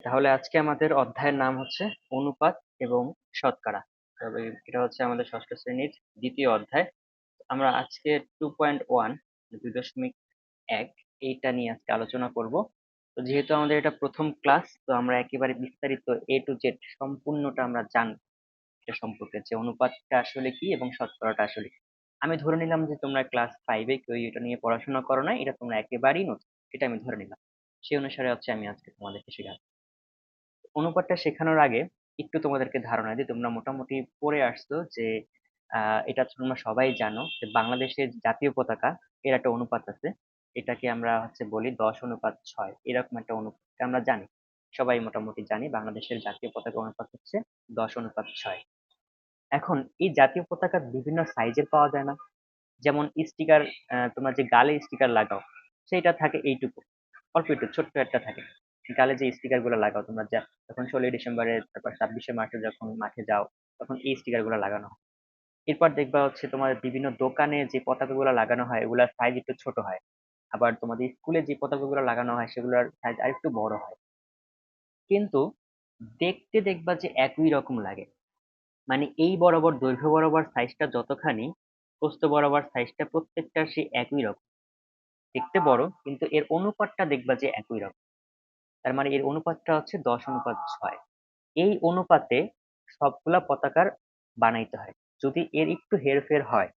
তাহলে আজকে আমাদের অধ্যায়ের নাম হচ্ছে অনুপাত এবং শতকরা। তবে এটা হচ্ছে আমাদের ষষ্ঠ শ্রেণীর দ্বিতীয় অধ্যায়। আমরা আজকে 2.1 2.1 এইটা নিয়ে আজকে আলোচনা করব। তো যেহেতু আমাদের এটা প্রথম ক্লাস, তো আমরা একেবারে বিস্তারিত A to Z সম্পূর্ণটা আমরা জানবো এটা সম্পর্কে, যে অনুপাতটা আসলে কি এবং শতকরাটা আসলে কি। আমি ধরে নিলাম যে তোমরা ক্লাস 5-এ কেউ এটা নিয়ে পড়াশোনা করো না, এটা তোমরা একেবারেই নতুন, এটা আমি ধরে নিলাম। সেই অনুসারে হচ্ছে আমি আজকে তোমাদেরকে শেখাবো। অনুপাতটা শেখানোর আগে একটু তোমাদেরকে ধারণা দিই, তোমরা মোটামুটি পড়ে আসছো যে এটা তোমরা সবাই জানো যে বাংলাদেশের জাতীয় পতাকা এর একটা অনুপাত আছে। এটাকে আমরা হচ্ছে বলি 10:6, এরকম একটা অনুপাত আমরা জানি, সবাই মোটামুটি জানি বাংলাদেশের জাতীয় পতাকা অনুপাত হচ্ছে 10:6। এখন এই জাতীয় পতাকা বিভিন্ন সাইজের পাওয়া যায় না। যেমন স্টিকার, তোমরা যে গালে স্টিকার লাগাও সেইটা থাকে এইটুকু, অল্প একটু ছোট্ট একটা থাকে। গালে যে স্টিকার গুলো লাগাও তোমরা, যা যখন 16ই ডিসেম্বরে তারপর 26শে মার্চে যখন মাঠে যাও, তখন এই স্টিকার গুলো লাগানো হয়। এরপর দেখবা হচ্ছে তোমার বিভিন্ন দোকানে যে পতাকা গুলো লাগানো হয় এগুলার সাইজ একটু ছোট হয়। আবার তোমাদের স্কুলে যে পতাকা গুলো লাগানো হয় সেগুলোর সাইজ আরেকটু বড় হয়। কিন্তু দেখতে দেখবা যে একই রকম লাগে। মানে এই বরাবর দৈর্ঘ্য বরাবর সাইজটা যতখানি, প্রস্থ বরাবর সাইজটা প্রত্যেকটা সে একই রকম দেখতে বড়, কিন্তু এর অনুপাতটা দেখবা যে একই রকম। তার মানে এর অনুপাতটা হচ্ছে 10:6। এই অনুপাতে সবগুলা পতাকার বানাইতে হয়। যদি এর একটু হেরফের হয়,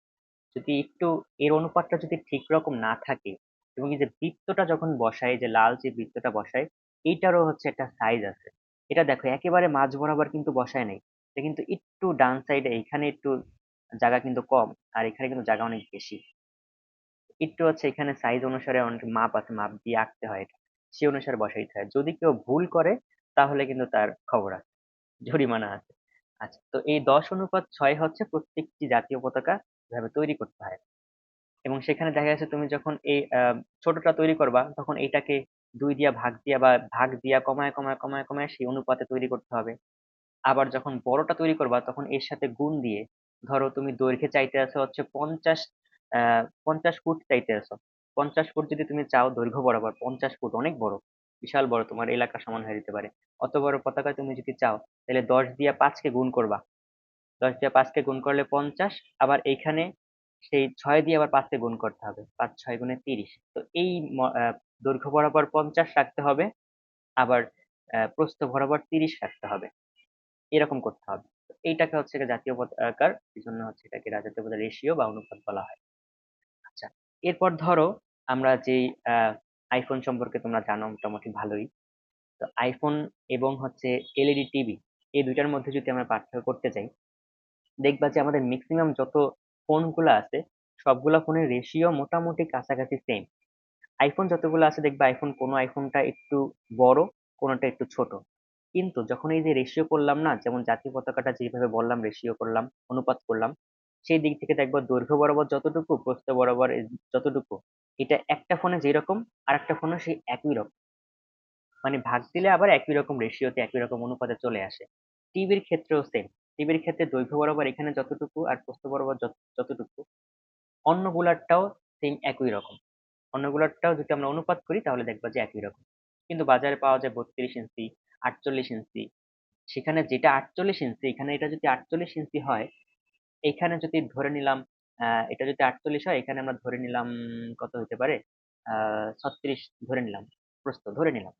যদি একটু এর অনুপাতটা যদি ঠিক রকম না থাকে, এবং এই যে বৃত্তটা যখন বসায়, যে লাল যে বৃত্তটা বসায়, এইটারও হচ্ছে একটা সাইজ আছে। এটা দেখো একেবারে মাঝ বরাবর কিন্তু বসায় নাই, এটা কিন্তু একটু ডান সাইডে, এখানে একটু জায়গা কিন্তু কম, আর এখানে কিন্তু জায়গা অনেক বেশি। একটু হচ্ছে এখানে সাইজ অনুসারে অনেক মাপ আছে, মাপ দিয়ে আঁকতে হয়, এটা সে অনুসারে বসাইতে হয়। যদি কেউ ভুল করে তাহলে কিন্তু তার খবর আছে, জরিমানা আছে। আচ্ছা, তো এই 10:6 হচ্ছে প্রত্যেকটি জাতীয় পতাকা এভাবে তৈরি করতে হয়। এবং সেখানে দেখা যাচ্ছে তুমি যখন এই ছোটটা তৈরি করবা, তখন এটাকে 2 দিয়া ভাগ দিয়া বা ভাগ দিয়া কমায় কমায় কমায় কমায় সেই অনুপাতে তৈরি করতে হবে। আবার যখন বড়টা তৈরি করবা তখন এর সাথে গুণ দিয়ে, ধরো তুমি দৈর্ঘ্যে চাইতে আছো হচ্ছে 50 ফুট চাইতে আছো। 50 ফুট যদি তুমি চাও দৈর্ঘ্য বরাবর, 50 ফুট অনেক বড়, বিশাল বড়, তোমার এলাকা সমান হয়ে যেতে পারে। অত বড় পতাকা তুমি যদি চাও, তাহলে 10 দিয়ে 5-কে গুণ করবা। 10 দিয়ে 5-কে গুণ করলে 50। আবার এইখানে সেই 6 দিয়ে আবার 5-কে গুণ করতে হবে, 5 6 গুণে 30। তো এই দৈর্ঘ্য বরাবর 50 রাখতে হবে, আবার প্রস্থ বরাবর 30 রাখতে হবে, এরকম করতে হবে। তো এইটাকে হচ্ছে গিয়ে জাতীয় পতাকার, এই জন্য হচ্ছে এটাকে জাতীয় পতাকার রেশিও বা অনুপাত বলা হয়। আচ্ছা, এরপর ধরো আমরা যেই আইফোন সম্পর্কে তোমরা জানো মোটামুটি ভালোই। তো আইফোন এবং হচ্ছে এলইডি টিভি, এই দুইটার মধ্যে যদি আমরা পার্থক্য করতে চাই, দেখবা যে আমাদের ম্যাক্সিমাম যত ফোনগুলো আছে সবগুলা ফোনের রেশিও মোটামুটি কাছাকাছি সেম। আইফোন যতগুলো আছে দেখবা আইফোন, কোনো আইফোনটা একটু বড়, কোনোটা একটু ছোট। কিন্তু যখন এই যে রেশিও করলাম না, যেমন জাতীয় পতাকাটা যেভাবে বললাম রেশিও করলাম, অনুপাত করলাম, সেই দিক থেকে দেখবো দৈর্ঘ্য বরাবর যতটুকু, প্রস্থ বরাবর যতটুকু, এটা একটা ফোনে যেরকম আর একটা ফোনে সেই একই রকম। মানে ভাগ দিলে আবার একই রকম রেশিওতে একই রকম অনুপাতে চলে আসে। টিভির ক্ষেত্রেও সেম। টিভির ক্ষেত্রে দৈর্ঘ্য বরাবর এখানে যতটুকু আর প্রস্থ বরাবর যতটুকু, অন্যগুলারটাও সেম একই রকম। অন্যগুলারটাও যদি আমরা অনুপাত করি তাহলে দেখবা যে একই রকম। কিন্তু বাজারে পাওয়া যায় 32 ইঞ্চি, 48 ইঞ্চি। সেখানে যেটা 48 ইঞ্চি, এখানে এটা যদি 48 ইঞ্চি হয়, এখানে যদি ধরে নিলাম এটা যদি 48 হয়, এখানে আমরা ধরে নিলাম কত হতে পারে, 36 ধরে নিলাম, প্রস্থ ধরে নিলাম।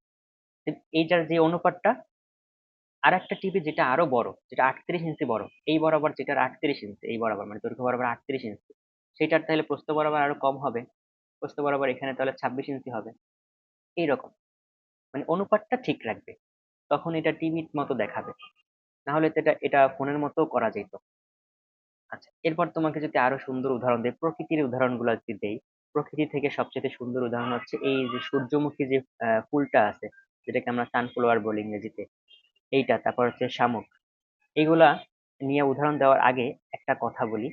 কিন্তু এইটার যে অনুপাতটা, আর একটা টিভি যেটা আরো বড়, যেটা 38 ইঞ্চি বড়, এই বরাবর যেটার 38 ইঞ্চি, এই বরাবর মানে দৈর্ঘ্য বরাবর 38 ইঞ্চি, সেটার তাহলে প্রস্থ বরাবর আরো কম হবে। প্রস্থ বরাবর এখানে তাহলে 26 ইঞ্চি হবে। এইরকম, মানে অনুপাতটা ঠিক রাখবে, তখন এটা টিভির মতো দেখাবে। না হলে তো এটা এটা ফোনের মতো করা যেত। আচ্ছা, এরপর তোমাকে যদি আরো সুন্দর উদাহরণ দেই, প্রকৃতির উদাহরণগুলো যদি দেই, প্রকৃতি থেকে সবচেয়ে সুন্দর উদাহরণ হচ্ছে এই যে সূর্যমুখী যে ফুলটা আছে, যেটাকে আমরা সানফ্লাওয়ার বলি ইংরেজিতে, এইটা, তারপর হচ্ছে শামুক। এইগুলা নিয়ে উদাহরণ দেওয়ার আগে একটা কথা বলি,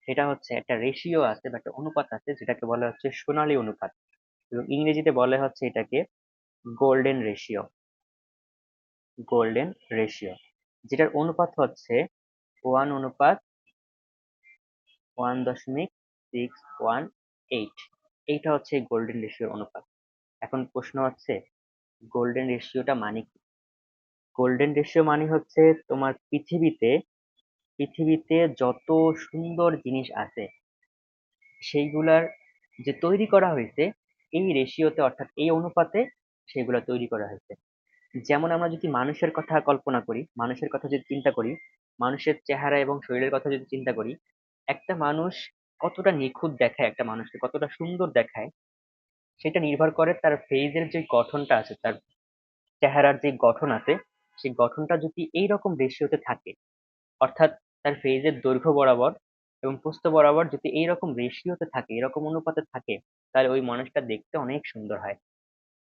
সেটা হচ্ছে একটা রেশিও আছে বা একটা অনুপাত আছে যেটাকে বলা হচ্ছে সোনালী অনুপাত, এবং ইংরেজিতে বলে হচ্ছে এটাকে গোল্ডেন রেশিও। গোল্ডেন রেশিও, যেটার অনুপাত হচ্ছে 1:1.618। এইটা হচ্ছে গোল্ডেন রেশিওর অনুপাত। এখন প্রশ্ন হচ্ছে গোল্ডেন রেশিওটা মানে কি? গোল্ডেন রেশিও মানে হচ্ছে তোমার পৃথিবীতে যত সুন্দর জিনিস আছে সেইগুলার যে তৈরি করা হয়েছে এই রেশিওতে, অর্থাৎ এই অনুপাতে সেগুলা তৈরি করা হয়েছে। যেমন আমরা যদি মানুষের কথা কল্পনা করি, মানুষের কথা যদি চিন্তা করি, মানুষের চেহারা এবং শরীরের কথা যদি চিন্তা করি, একটা মানুষ কতটা নিখুঁত দেখায়, একটা মানুষকে কতটা সুন্দর দেখায়, সেটা নির্ভর করে তার ফেইজের যে গঠনটা আছে, তার চেহারার যে গঠন আছে, সেই গঠনটা যদি এইরকম রেশিওতে থাকে, অর্থাৎ তার ফেইজের দৈর্ঘ্য বরাবর এবং প্রস্থ বরাবর যদি এইরকম রেশিওতে থাকে, এরকম অনুপাতে থাকে, তাহলে ওই মানুষটা দেখতে অনেক সুন্দর হয়।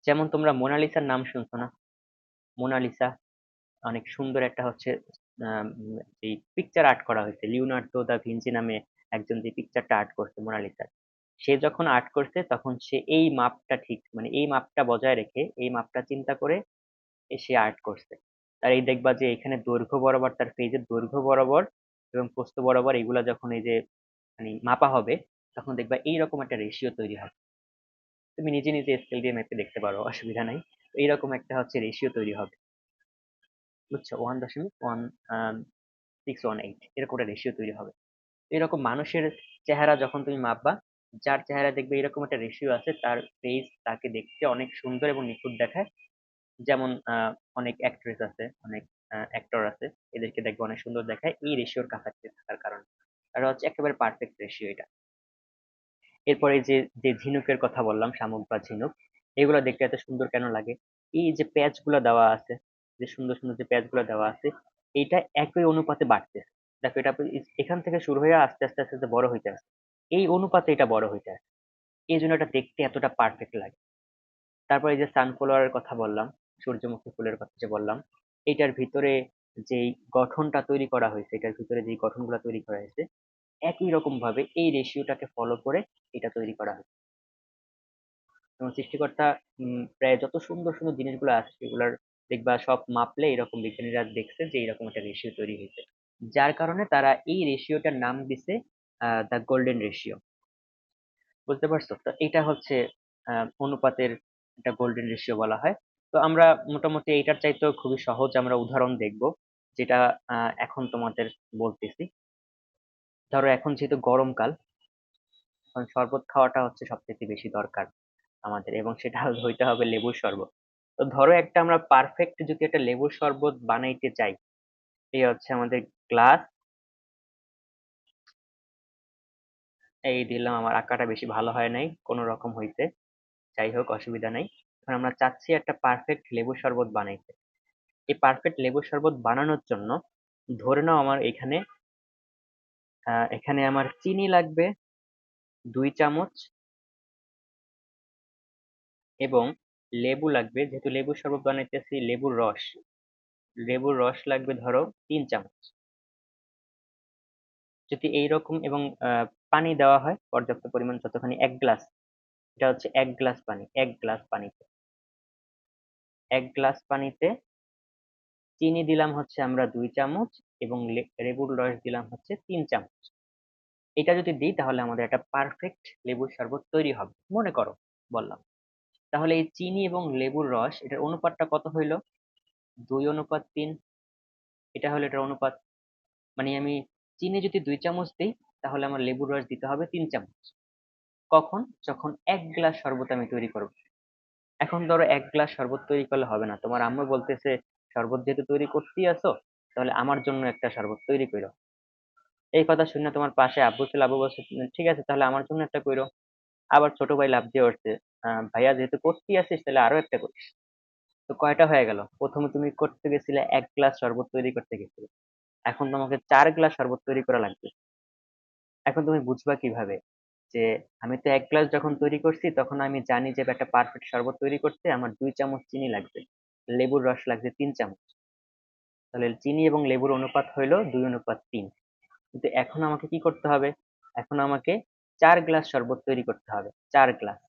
যেমন তোমরা মোনালিসার নাম শুনছো না? মোনালিসা অনেক সুন্দর একটা হচ্ছে এই পিকচার আর্ট করা হয়েছে, লিওনার্দো দা ভিঞ্চি নামে একজন যে পিকচারটা আর্ট করছে মোনালিসার। সে যখন আর্ট করছে তখন সে এই মাপটা ঠিক, মানে এই মাপটা বজায় রেখে, এই মাপটা চিন্তা করে সে আর্ট করছে। তার এই দেখবা যে এখানে দৈর্ঘ্য বরাবর, তার পেজের দৈর্ঘ্য বরাবর এবং প্রস্থ বরাবর এগুলা যখন এই যে মানে মাপা হবে, তখন দেখবা এইরকম একটা রেশিও তৈরি হবে। তুমি নিজে নিজে স্কেল দিয়ে মেপে দেখতে পারো, অসুবিধা নাই। তো এইরকম একটা হচ্ছে রেশিও তৈরি হবে, বুঝছো? 1.1618 এরকম একটা রেশিও তৈরি হবে। এরকম মানুষের চেহারা যখন তুমি মাপবা, যার চেহারা দেখবে এরকম একটা রেশিও আছে, তার ফেস তাকে দেখতে অনেক সুন্দর এবং নিখুঁত দেখায়। যেমন অনেক অ্যাক্ট্রেস আছে, অনেক অ্যাক্টর আছে, এদেরকে দেখবে অনেক সুন্দর দেখায় এই রেশিওর কাছাকাছি থাকার কারণে। তারা হচ্ছে একেবারে পারফেক্ট রেশিও এটা। এরপরে যে যে ঝিনুকের কথা বললাম, শামুক বা ঝিনুক, এগুলো দেখতে এত সুন্দর কেন লাগে? এই যে প্যাচ গুলা দেওয়া আছে, যে সুন্দর সুন্দর যে প্যাচ গুলা দেওয়া আছে, এটা একই অনুপাতে বাড়তেছে। দেখো এটা এখান থেকে শুরু হয়ে আস্তে আস্তে আস্তে আস্তে বড় হইতে আছে, এই অনুপাতে এটা বড় হইতে আছে, এই জন্য এটা দেখতে এতটা পারফেক্ট লাগে। তারপরে এই যে সানফ্লাওয়ারের কথা বললাম, সূর্যমুখী ফুলের কথা যে বললাম, এটার ভিতরে যেই গঠনটা তৈরি করা হয়েছে, এটার ভিতরে যেই গঠনগুলো তৈরি করা হয়েছে, একই রকম ভাবে এই রেশিওটাকে ফলো করে এটা তৈরি করা হয়েছে। এবং সৃষ্টিকর্তা প্রায় যত সুন্দর সুন্দর জিনিসগুলো আছে সেগুলোর দেখবা সব মাপলে এরকম বিজ্ঞানীরা দেখছে যে এরকম একটা রেশিও তৈরি হয়েছে, যার কারণে তারা এই রেশিওটার নাম দিছে দ্য গোল্ডেন রেশিও। বুঝতে পারছো? তো এটা হচ্ছে অনুপাতের একটা গোল্ডেন রেশিও বলা হয়। তো আমরা মোটামুটি এটার চাইতেও খুবই সহজ আমরা উদাহরণ দেখব, যেটা এখন তোমাদের বলতেছি। ধরো এখন যেহেতু গরমকাল, এখন শরবত খাওয়াটা হচ্ছে সবথেকে বেশি দরকার আমাদের, এবং সেটা হইতে হবে লেবুর শরবত। তো ধরো একটা আমরা পারফেক্ট যদি একটা লেবুর শরবত বানাইতে চাই, এই হচ্ছে আমাদের গ্লাস, এই দিলাম, আমার আঁকাটা বেশি ভালো হয় নাই, কোনো রকম হইতে, যাই হোক অসুবিধা নাই। এখন আমরা চাচ্ছি একটা পারফেক্ট লেবুর শরবত বানাইতে। এই পারফেক্ট লেবুর শরবত বানানোর জন্য ধরে নাও আমার এখানে আমার চিনি লাগবে 2 চামচ, এবং লেবু লাগবে, যেহেতু লেবুর শরবত বানাইতেছি, লেবুর রস লাগবে ধরো 3 চামচ। যদি এইরকম এবং পানি দেওয়া হয় পর্যাপ্ত পরিমাণ, যতখানি 1 গ্লাস, এটা হচ্ছে 1 গ্লাস পানি, 1 গ্লাস পানিতে, 1 গ্লাস পানিতে চিনি দিলাম হচ্ছে আমরা 2 চামচ, এবং লেবুর রস দিলাম হচ্ছে 3 চামচ। এটা যদি দিই তাহলে আমাদের একটা পারফেক্ট লেবুর শরবত তৈরি হবে, মনে করো বললাম। তাহলে এই চিনি এবং লেবুর রস, এটার অনুপাতটা কত হইলো? 2:3। এটা হলো এটার অনুপাত। মানে আমি চিনি যদি 2 চামচ দিই, তাহলে আমার লেবুর রস দিতে হবে 3 চামচ। কখন? যখন 1 গ্লাস শরবত আমি তৈরি করব। এখন ধরো 1 গ্লাস শরবত তৈরি করলে হবে না, তোমার আম্মু বলতেছে শরবত যেহেতু তৈরি করতেই আছো, তাহলে আমার জন্য একটা শরবত তৈরি করো। এই কথা শুনে তোমার পাশে আব্বু ছিল, আব্বু বলছে ঠিক আছে তাহলে আমার জন্য একটা কইরো। আবার ছোট ভাই লাফ দিয়ে উঠছে, ভাইয়া যেহেতু করতেই আছিস তাহলে আরো একটা করিস। তো কয়টা হয়ে গেল? প্রথমে তুমি করতে গেছিলে 1 গ্লাস শরবত তৈরি করতে গেছিলে, এখন তোমাকে 4 গ্লাস শরবত তৈরি করা লাগবে। এখন তুমি বুঝবা কিভাবে যে আমি তো 1 গ্লাস যখন তৈরি করছি, তখন আমি জানি যে একটা পারফেক্ট শরবত তৈরি করতে আমার 2 চামচ চিনি লাগবে, লেবুর রস লাগবে 3 চামচ। তাহলে চিনি এবং লেবুর অনুপাত হইলো 2:3। কিন্তু এখন আমাকে কি করতে হবে? এখন আমাকে 4 গ্লাস শরবত তৈরি করতে হবে, 4 গ্লাস।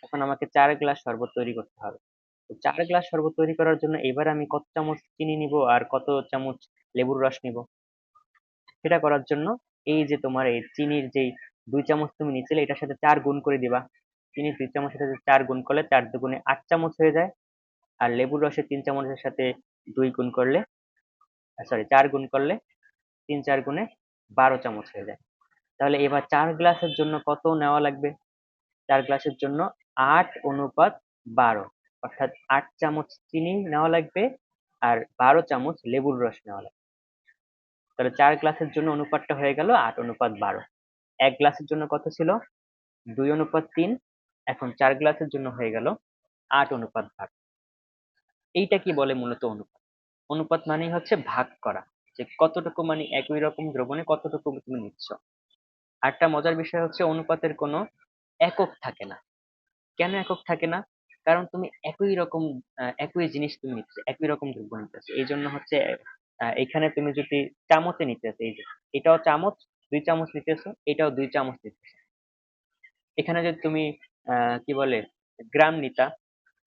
এখন আমাকে 4 গ্লাস শরবত তৈরি করতে হবে। তো 4 গ্লাস শরবত তৈরি করার জন্য এবার আমি কত চামচ চিনি নিব আর কত চামচ লেবুর রস নিব? সেটা করার জন্য এই যে তোমার এই চিনির যেই 2 চামচ তুমি নিছিলে, এটার সাথে 4 গুণ করে দিবা। চিনি 2 চামচের সাথে 4 গুণ করলে 4 দুগুণে 8 চামচ হয়ে যায়। আর লেবুর রসে 3 চামচের সাথে 2 গুণ করলে, সরি 4 গুণ করলে 3 4 গুণে 12 চামচ হয়ে যায়। তাহলে এবার 4 গ্লাসের জন্য কত নেওয়া লাগবে? 4 গ্লাসের জন্য 8:12, অর্থাৎ 8 চামচ চিনি নেওয়া লাগবে আর 12 চামচ লেবুর রস নেওয়া লাগবে। তাহলে 4 গ্লাসের জন্য অনুপাতটা হয়ে গেল 8:12। 1 গ্লাসের জন্য কত ছিল? 2:3। এখন 4 গ্লাসের জন্য হয়ে গেল 8:12। এইটা কি বলে? মূলত অনুপাত। অনুপাত মানেই হচ্ছে ভাগ করা, যে কতটুকু মানে একই রকম দ্রবণে কতটুকু তুমি নিচ্ছ। আরেকটা মজার বিষয় হচ্ছে অনুপাতের কোনো একক থাকে না। কেন একক থাকে না? কারণ তুমি একই রকম একই জিনিস তুমি নিচ্ছ, একই রকম দ্রব্য নিতেছো, এই জন্য হচ্ছে এখানে তুমি যদি চামচে নিতেছো, এই যে এটাও চামচ, 2 চামচ নিতেছো, এটাও 2 চামচ নিতেছো। এখানে যদি তুমি কি বলে গ্রাম নিতা,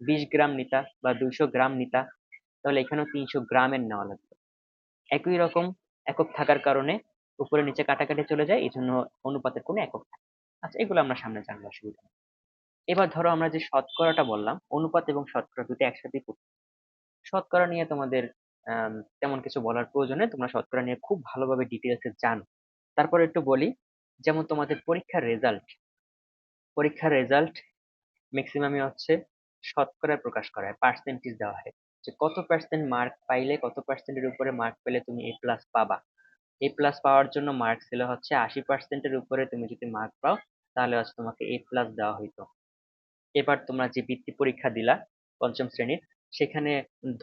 20 গ্রাম নিতা বা 200 গ্রাম নিতা, তাহলে এখানেও 300 গ্রামের নেওয়া লাগবে। একই রকম একক থাকার কারণে উপরে নিচে কাটাকাটি চলে যায়, এই জন্য অনুপাতের কোনো একক থাকে না। আচ্ছা, এগুলো আমরা সামনে জানবো, অসুবিধা নেই। এবার ধরো আমরা যে শতকরাটা বললাম, অনুপাত এবং শতকরা দুটো একসাথেই পড়তে। শতকরা নিয়ে তোমাদের তেমন কিছু বলার প্রয়োজন নেই, তোমরা শতকরা নিয়ে খুব ভালোভাবে ডিটেলসে জানো। তারপর একটু বলি, যেমন তোমাদের পরীক্ষার রেজাল্ট ম্যাক্সিমামই হচ্ছে শতকরায় প্রকাশ করা হয়, পার্সেন্টেজ দেওয়া হয়, যে কত পার্সেন্ট মার্ক পাইলে, কত পার্সেন্টের উপরে মার্ক পেলে তুমি A+ পাবা। A+ পাওয়ার জন্য মার্ক ছিল হচ্ছে 80%-এর উপরে তুমি যদি মার্ক পাও, তাহলে হচ্ছে তোমাকে A+ দেওয়া হইতো। এবার তোমরা যে বৃত্তি পরীক্ষা দিলা পঞ্চম শ্রেণীর, সেখানে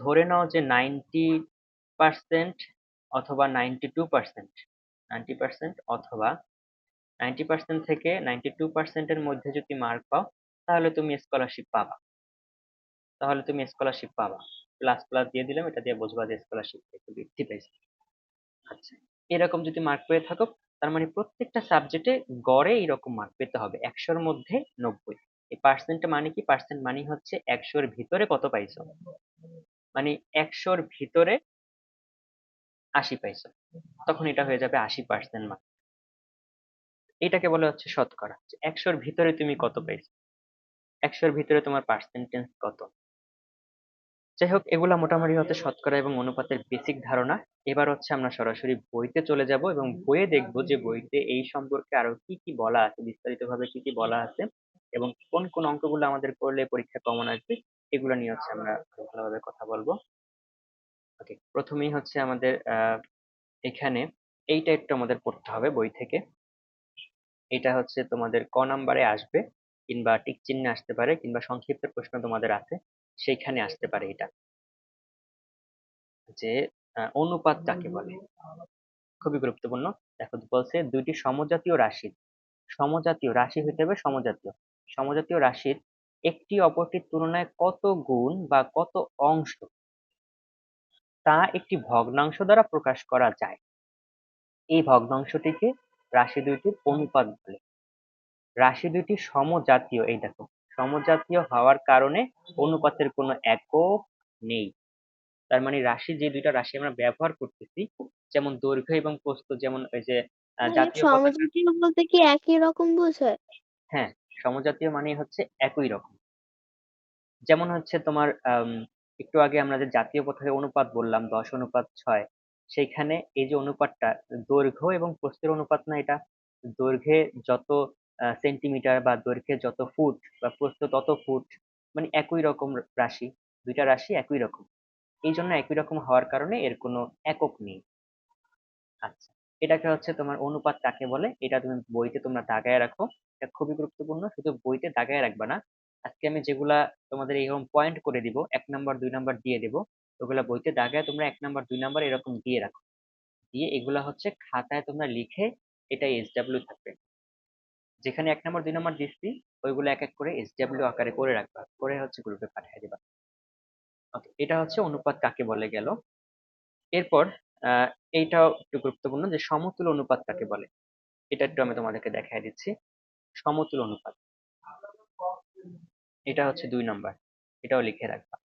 ধরে নাও যে 90% অথবা 92%, 90% অথবা 90% থেকে 92%-এর মধ্যে যদি মার্ক পাও, তাহলে তুমি স্কলারশিপ পাবা। প্লাস প্লাস দিয়ে দিলাম, এটা দিয়ে বুঝবা যে স্কলারশিপ বৃত্তি পাইছে। আচ্ছা, এরকম যদি মার্ক পেয়ে থাকো, তার মানে প্রত্যেকটা সাবজেক্টে গড়ে এরকম মার্ক পেতে হবে 100-র মধ্যে 90। এই পার্সেন্ট মানে কি? পার্সেন্ট মানে হচ্ছে 100-র ভিতরে কত পাইছো, মানে 100-র ভিতরে 80 পাইছো, তখন এটা হয়ে যাবে 80% মার্ক। এটাকে বলে হচ্ছে শতকরা, 100-র ভিতরে তুমি কত পাইছো, 100-র ভিতরে তোমার পার্সেন্টেজ কত। যাই হোক, এগুলা মোটামুটি হচ্ছে শতকরা এবং অনুপাতের বেসিক ধারণা। এবার হচ্ছে আমরা সরাসরি বইতে চলে যাব এবং বইয়ে দেখবো যে বইতে এই সম্পর্কে আরো কি কি বলা আছে, বিস্তারিত ভাবে কি কি বলা আছে এবং কোন কোন অঙ্কগুলো আমাদের করলে পরীক্ষা কমন আসবে, এগুলো নিয়ে হচ্ছে আমরা আরো ভালোভাবে কথা বলবো। ওকে, প্রথমেই হচ্ছে আমাদের এখানে এইটা একটু আমাদের পড়তে হবে বই থেকে। এটা হচ্ছে তোমাদের ক নাম্বারে আসবে, কিংবা টিক চিহ্নে আসতে পারে, কিংবা সংক্ষিপ্ত প্রশ্ন তোমাদের আছে, সেইখানে আসতে পারে এটা, যে অনুপাত কাকে বলে। খুবই গুরুত্বপূর্ণ। দেখো বলছে দুইটি সমজাতীয় রাশির, সমজাতীয় রাশি হইতে হবে সমজাতীয়, সমজাতীয় রাশির একটি অপরটির তুলনায় কত গুণ বা কত অংশ, তা একটি ভগ্নাংশ দ্বারা প্রকাশ করা যায়। এই ভগ্নাংশটিকে রাশি দুইটির অনুপাত বলে। রাশি দুইটি সমজাতীয়, এই দেখো সমজাতীয় হওয়ার কারণে অনুপাতের কোনো একক নেই। তার মানে রাশি, যে দুইটা রাশি আমরা ব্যবহার করতেছি, যেমন দৈর্ঘ্য এবং প্রস্থ, যেমন ওই যে মানে জাতীয় পতাকা। সমজাতীয় বলতে কি একই রকম বোঝায়? হ্যাঁ, সমজাতীয় মানে হচ্ছে একই রকম। যেমন হচ্ছে তোমার একটু আগে আমরা যে জাতীয় পতাকার অনুপাত বললাম 10:6, সেইখানে এই যে অনুপাতটা দৈর্ঘ্য এবং প্রস্থের অনুপাত না, এটা দৈর্ঘ্যে যত সেন্টিমিটার বা দৈর্ঘ্যে যত ফুট বা প্রস্থ তত ফুট, মানে একই রকম রাশি, দুইটা রাশি একই রকম, এই জন্য একই রকম হওয়ার কারণে এর কোনো একক নেই। আচ্ছা, এটাকে হচ্ছে তোমার অনুপাত কাকে বলে, এটা তুমি বইতে তোমরা দাগায় রাখো। এটা খুবই গুরুত্বপূর্ণ, শুধু বইতে দাগায় রাখবা না, আজকে আমি যেগুলা তোমাদের এরকম পয়েন্ট করে দিব, 1 নাম্বার 2 নাম্বার দিয়ে দিব, ওগুলা বইতে দাগায় তোমরা 1 নাম্বার 2 নাম্বার এরকম দিয়ে রাখো। দিয়ে এগুলা হচ্ছে খাতায় তোমরা লিখে, এটা SW থাকবে, যেখানে 1 নাম্বার 2 নাম্বার দিচ্ছি ওইগুলো এক এক করে SW আকারে করে রাখবা, করে হচ্ছে গ্রুপে পাঠিয়ে দিবা। ওকে, এটা হচ্ছে অনুপাত কাকে বলে গেল। এরপর আহ এইটাও একটু গুরুত্বপূর্ণ, যে সমতুল অনুপাত কাকে বলে, এটা একটু আমি তোমাদেরকে দেখাই দিচ্ছি। সমতুল অনুপাত, এটা হচ্ছে 2 নাম্বার, এটাও লিখে রাখবা।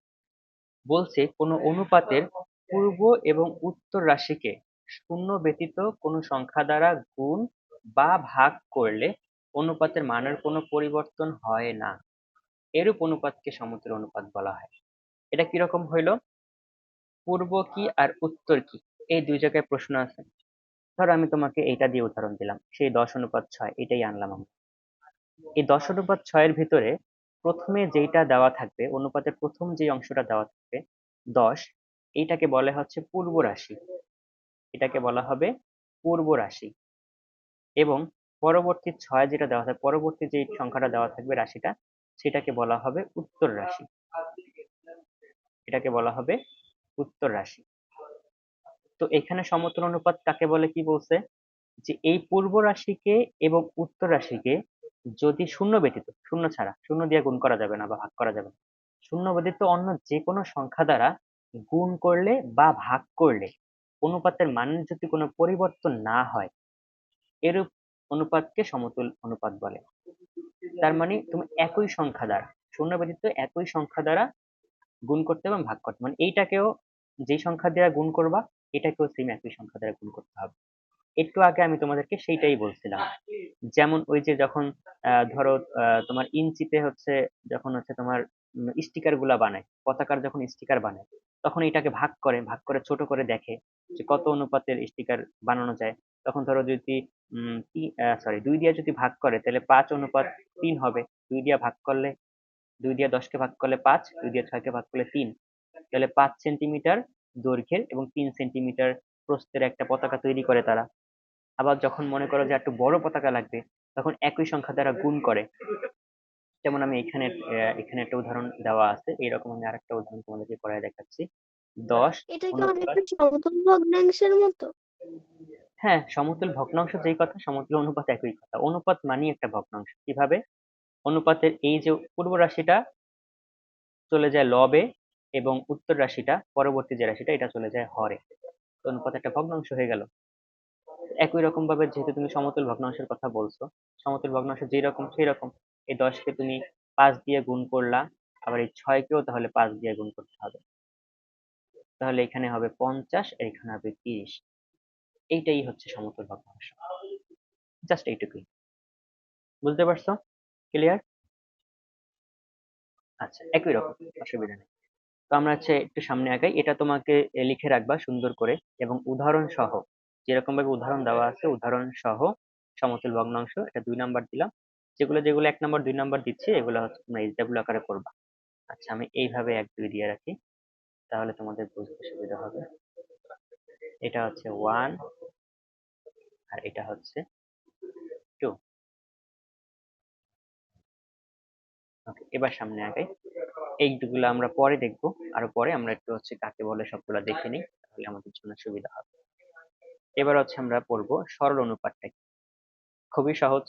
বলছে কোন অনুপাতের পূর্ব এবং উত্তর রাশিকে শূন্য ব্যতীত কোনো সংখ্যা দ্বারা গুণ বা ভাগ করলে অনুপাতের মানের কোনো পরিবর্তন হয় না, এরূপ অনুপাতকে সমতুল অনুপাত বলা হয়। এটা কিরকম হইলো, পূর্ব কি আর উত্তর কি, এই দুই জায়গায় প্রশ্ন আছে। ধরো আমি তোমাকে এইটা দিয়ে উদাহরণ দিলাম, সেই 10:6 এটাই আনলাম আমি। এই 10:6 ভিতরে প্রথমে যেইটা দেওয়া থাকবে, অনুপাতের প্রথম যে অংশটা দেওয়া থাকবে 10, এইটাকে বলা হচ্ছে পূর্ব রাশি, এটাকে বলা হবে পূর্ব রাশি। এবং পরবর্তী 6 যেটা দেওয়া থাকবে, পরবর্তী যে সংখ্যাটা দেওয়া থাকবে রাশিটা, সেটাকে বলা হবে উত্তর রাশি, এটাকে বলা হবে উত্তর রাশি। তো এখানে সমতুল অনুপাত কাকে বলে কি বলছে, যে এই পূর্ব রাশিকে এবং উত্তর রাশিকে যদি শূন্য ব্যতীত, শূন্য ছাড়া, শূন্য দিয়ে গুণ করা যাবে না বা ভাগ করা যাবে না, শূন্য ব্যতীত অন্য যে কোনো সংখ্যা দ্বারা গুণ করলে বা ভাগ করলে অনুপাতের মানের যদি কোনো পরিবর্তন না হয়, এরূপ অনুপাতকে সমতুল অনুপাত বলে। তার মানে তুমি একই সংখ্যা দ্বারা, শূন্য ব্যতীত একই সংখ্যা দ্বারা গুণ করতে এবং ভাগ করতে, মানে এইটাকেও যেই সংখ্যা দ্বারা গুণ করবা, এটাকেও সেম একই সংখ্যা দ্বারা গুণ করতে হবে। একটু আগে আমি তোমাদেরকে সেইটাই বলছিলাম। যেমন ওই যে যখন ধরো তোমার ইঞ্চিতে হচ্ছে, যখন হচ্ছে তোমার স্টিকার গুলা বানায়, পতাকার যখন স্টিকার বানায়, তখন এটাকে ভাগ করে, ভাগ করে ছোট করে দেখে যে কত অনুপাতের স্টিকার বানানো যায়। তখন ধরো যদি 2 দিয়ে যদি ভাগ করে, তাহলে 5:3 হবে। 2 দিয়ে ভাগ করলে, 2 দিয়ে 10কে ভাগ করলে 5, 2 দিয়ে 6কে ভাগ করলে 3, তাহলে 5 সেন্টিমিটার দৈর্ঘ্যের এবং 3 সেন্টিমিটার প্রস্থের একটা পতাকা তৈরি করে তারা। আবার যখন মনে করো যে একটু বড় পতাকা লাগবে, তখন একই সংখ্যা দ্বারা গুণ করে। যেমন আমি এখানে একটা উদাহরণ দেওয়া আছে, এইরকম আমি আরেকটা উদাহরণ তোমাদেরকে করে দেখাচ্ছি। দশ এটা কি অনুপাত অনেকটা সমতুল ভগ্নাংশের মতো? হ্যাঁ, সমতুল ভগ্নাংশ যেই কথা, সমতুল অনুপাত একই কথা। অনুপাত মানে একটা ভগ্নাংশ। কিভাবে? অনুপাতের এই যে পূর্ব রাশিটা চলে যায় লবে, এবং উত্তর রাশিটা, পরবর্তী যে রাশিটা, এটা চলে যায় হরে। তো অনুপাত একটা ভগ্নাংশ হয়ে গেল। একই রকম ভাবে যেহেতু তুমি সমতুল ভগ্নাংশের কথা বলছো, সমতুল ভগ্নাংশ যেই রকম সেই রকম। এই 10কে তুমি 5 দিয়ে গুণ করলা, আবার এই 6কেও তাহলে 5 দিয়ে গুণ করতে হবে, তাহলে এখানে হবে 50, আর এখানে হবে 30। এইটাই হচ্ছে সমতুল ভগ্নাংশ। জাস্ট এইটুকুই। বুঝতে পারছো? ক্লিয়ার? আচ্ছা, একই রকম, অসুবিধা নেই। তো আমরা হচ্ছে একটু সামনে আগাই, এটা তোমাকে লিখে রাখবা সুন্দর করে, এবং উদাহরণ সহ, যেরকম ভাবে উদাহরণ দেওয়া আছে উদাহরণ সহ সমতুল ভগ্নাংশ, এটা 2 নাম্বার দিলাম। যেগুলো যেগুলো 1 নাম্বার 2 নাম্বার দিচ্ছি, এগুলো হচ্ছে তোমরা এইচডাব্লিউ আকারে করবা। আচ্ছা, আমি এইভাবে 1 2 দিয়ে রাখি, তাহলে তোমাদের বুঝতে সুবিধা হবে। এটা হচ্ছে 1, আর এটা হচ্ছে 2। ওকে, এবার সামনে আগাই। এইগুলো আমরা পরে দেখবো, আরো পরে আমরা একটু হচ্ছে কাকে বলে সবগুলা দেখে নিই, তাহলে আমাদের জন্য সুবিধা হবে। এবার হচ্ছে আমরা পড়বো সরল অনুপাতটা কি। খুবই সহজ,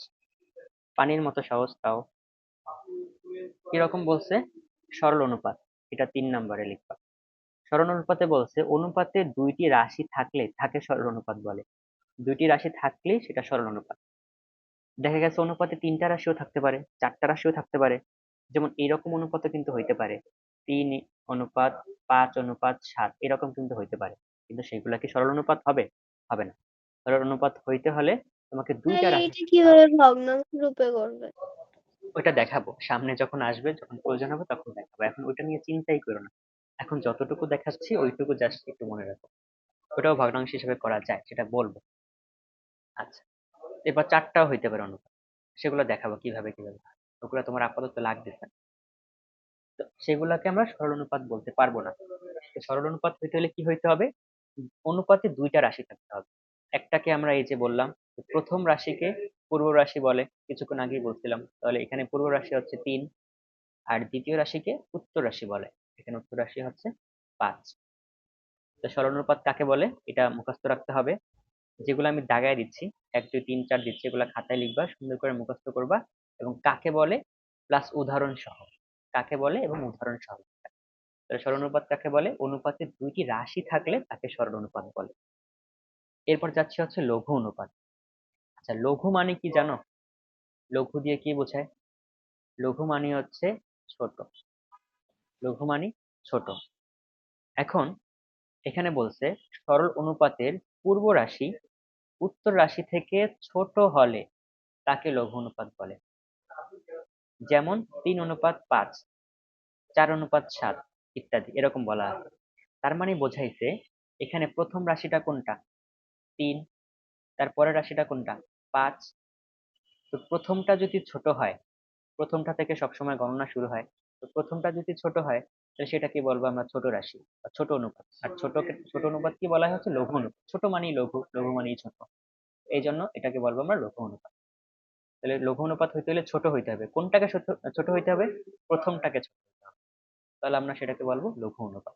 পানির মতো সহজ। তাও কিরকম বলছে, সরল অনুপাত, এটা 3 নাম্বারে লিখবা। সরল অনুপাতে বলছে অনুপাতে দুইটি রাশি থাকলে তাকে সরল অনুপাত বলে। দুইটি রাশি থাকলেই সেটা সরল অনুপাত। দেখা গেছে অনুপাতে 3টা রাশিও থাকতে পারে, 4টা রাশিও থাকতে পারে। যেমন এইরকম অনুপাতও কিন্তু হইতে পারে, 3:5:7 এরকম কিন্তু হইতে পারে। কিন্তু সেগুলা কি সরল অনুপাত হবে? হবে না। সরল অনুপাত হইতে হলে তোমাকে দুইটা তাহলে রাশি এটা থাকতে কিভাবে হবে। ভগ্নাংশ রূপে করবে? ওইটা দেখাবো সামনে, যখন আসবে, যখন প্রয়োজন হবে তখন দেখাবো। এখন ওইটা নিয়ে চিন্তাই করো না। এখন যতটুকু দেখাচ্ছি ওইটুকু জাস্ট একটু মনে রাখো। ওটাও ভগ্নাংশ হিসেবে করা যায়, সেটা বলবো। আচ্ছা, এবার 4টাও হইতে পারে অনুপাত, সেগুলো দেখাবো কিভাবে কিভাবে হয়। ওগুলো তোমার আপাতত লাগতেছে না। তো সেগুলোকে আমরা সরল অনুপাত বলতে পারবো না। তো সরল অনুপাত হইতে হলে কি হইতে হবে, অনুপাতে দুইটা রাশি থাকতে হবে। একটাকে আমরা এই যে বললাম, প্রথম রাশিকে পূর্ব রাশি বলে, কিছুক্ষণ আগেই বলছিলাম। তাহলে এখানে পূর্ব রাশি হচ্ছে 3, আর দ্বিতীয় রাশিকে উত্তর রাশি বলে, এখানে উত্তর রাশি হচ্ছে 5। তো সরলানুপাত কাকে বলে এটা মুখস্থ রাখতে হবে। যেগুলো আমি দাগায় দিচ্ছি, 1 2 3 4 দিচ্ছি, এগুলো খাতায় লিখবা, সুন্দর করে মুখস্থ করবা, এবং কাকে বলে প্লাস উদাহরণ সহ, কাকে বলে এবং উদাহরণ সহ। তাহলে সরলানুপাত কাকে বলে, অনুপাতে দুইটি রাশি থাকলে তাকে সরলানুপাত বলে। এরপর যাচ্ছে হচ্ছে লঘু অনুপাত। আচ্ছা, লঘু মানে কি জানো? লঘু দিয়ে কি বোঝায়? লঘু মানে হচ্ছে ছোট। লঘু মানে ছোট। এখন এখানে বলছে সরল অনুপাতের পূর্ব রাশি উত্তর রাশি থেকে ছোট হলে তাকে লঘু অনুপাত বলে। যেমন 3:5, 4:7, ইত্যাদি এরকম বলা আছে। তার মানে বোঝাইছে এখানে প্রথম রাশিটা কোনটা? 3। তারপরের রাশিটা কোনটা? 5। তো প্রথমটা যদি ছোট হয়, প্রথমটা থেকে সবসময় গণনা শুরু হয়, তো প্রথমটা যদি ছোট হয় তাহলে সেটাকে বলবো আমরা ছোট রাশি বা ছোট অনুপাত। আর ছোট অনুপাত কি বলা হয়? হচ্ছে লঘু অনুপাত। ছোট মানেই লঘু, লঘু মানেই ছোট, এই জন্য এটাকে বলবো আমরা লঘু অনুপাত। তাহলে লঘু অনুপাত হইতে হলে ছোট হইতে হবে। কোনটাকে ছোট ছোট হইতে হবে? প্রথমটাকে ছোট হইতে হবে। তাহলে আমরা সেটাকে বলবো লঘু অনুপাত।